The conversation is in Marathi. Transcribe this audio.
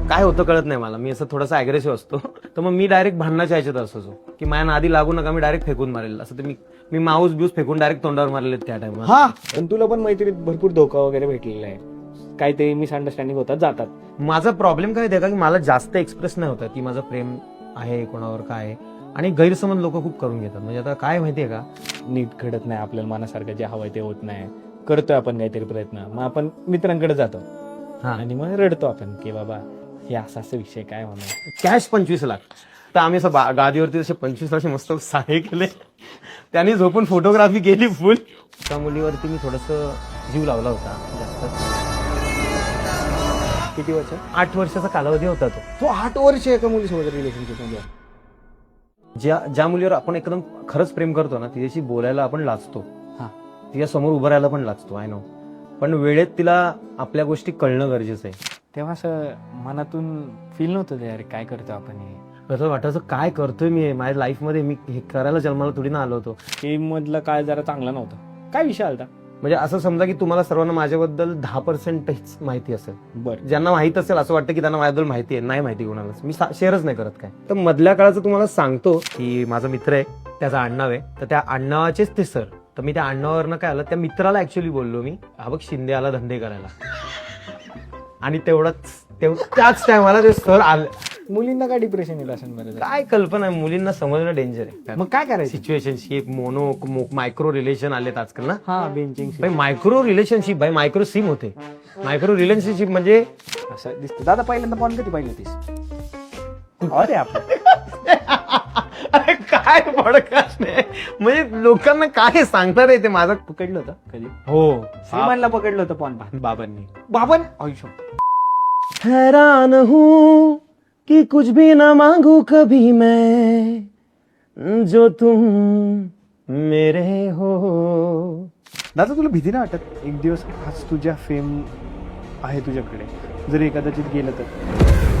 काय होतं कळत नाही मला. मी असं थोडासा अग्रेसिव्ह असतो, तर मग मी डायरेक्ट भांडणाच्या ह्याच्यात असायचो की माझ्या नादी लागू नका, मी डायरेक्ट फेकून मारेल असं. तर मी माऊस बिऊस फेकून डायरेक्ट तोंडावर मारले त्या टाइमला. हा, पण तुला पण मैत्रीत भरपूर धोका वगैरे भेटलेला आहे, काहीतरी मिसअंडरस्टँडिंग होतात जातात. माझा प्रॉब्लेम काय आहे का, की मला जास्त एक्सप्रेस नाही होतं की माझं प्रेम आहे कोणावर काय आहे, आणि गैरसमज लोक खूप करून घेतात. म्हणजे आता काय माहितीये का, नीट घडत नाही आपल्याला मनासारखं, जे हवंय ते होत नाही, करतोय आपण काहीतरी प्रयत्न, मग आपण मित्रांकडे जातो आणि मग रडतो आपण की बाबा हे असा विषय काय होणार. कॅश 25 लाख. तर आम्ही असं गादीवरती जसे 25 लाख मस्त साडे केले, त्यांनी झोपून फोटोग्राफी केली फुल. त्या मुलीवरती मी थोडस जीव लावला होता जास्त. किती वर्ष? 8 वर्षाचा कालावधी होता तो. तो 8 वर्ष एका मुलीसोबत रिलेशनशिप मध्ये. ज्या मुलीवर आपण एकदम खरंच प्रेम करतो ना, तिच्याशी बोलायला आपण लाजतो, हा, तिच्या समोर उभं राहायला पण लाजतो, आय नो. पण वेळेत तिला आपल्या गोष्टी कळणं गरजेचं आहे. तेव्हा असं मनातून फील नव्हतं ते, अरे काय करतो आपण हे, असं वाटायचं काय करतोय मी माझ्या लाईफमध्ये, मी हे करायला जन्माला थोडी ना आलो होतो. हे मधला काळ जरा चांगला नव्हता. काय विषय आलता? म्हणजे असं समजा की तुम्हाला सर्वांना माझ्याबद्दल 10% माहिती असेल. बरं, ज्यांना माहित असेल असं वाटतं की त्यांना माझ्याबद्दल माहिती आहे, नाही माहिती कोणालाच. मी शेअरच नाही करत काय. तर मधल्या काळाचं तुम्हाला सांगतो की माझा मित्र आहे, त्याचा आडनाव आहे, तर त्या आडनावाचेच ते सर. तर मी त्या आडनावावरनं काय आलं, त्या मित्राला ऍक्च्युअली बोललो मी, हा बघ शिंदे आला धंदे करायला. आणि त्याच टायमाला ते सर आले. मुलींना काय डिप्रेशन येईल असं बरं? काय कल्पना आहे, मुलींना समजणं डेंजर आहे. मग काय करायचं? सिच्युएशनशिप, मायक्रो रिलेशन आलेत आजकाल ना. हा, बेंचिंग भाई मायक्रो रिलेशनशिप, भाई मायक्रो सिम होते. मायक्रो रिलेशनशिप म्हणजे असं दिसतं. दादा पहिल्यांदा पॉन कधी पाहिलं होतीस? अरे आपण अरे काय पॉडकास्ट आहे, म्हणजे लोकांना काय सांगणार आहे ते. माझं पकडलं होतं कधी? हो, श्रीमानला पकडलं होतं पॉन बाबांनी. बाबन आयुष्य. हैरान हूँ कि कुछ भी ना मांगू कभी मैं, जो तुम मेरे हो. दादा तुला भीती नाही वाटत एक दिवस आज तुझ्या फेम आहे तुझ्याकडे, जर एखाद्याचित गेलं तर?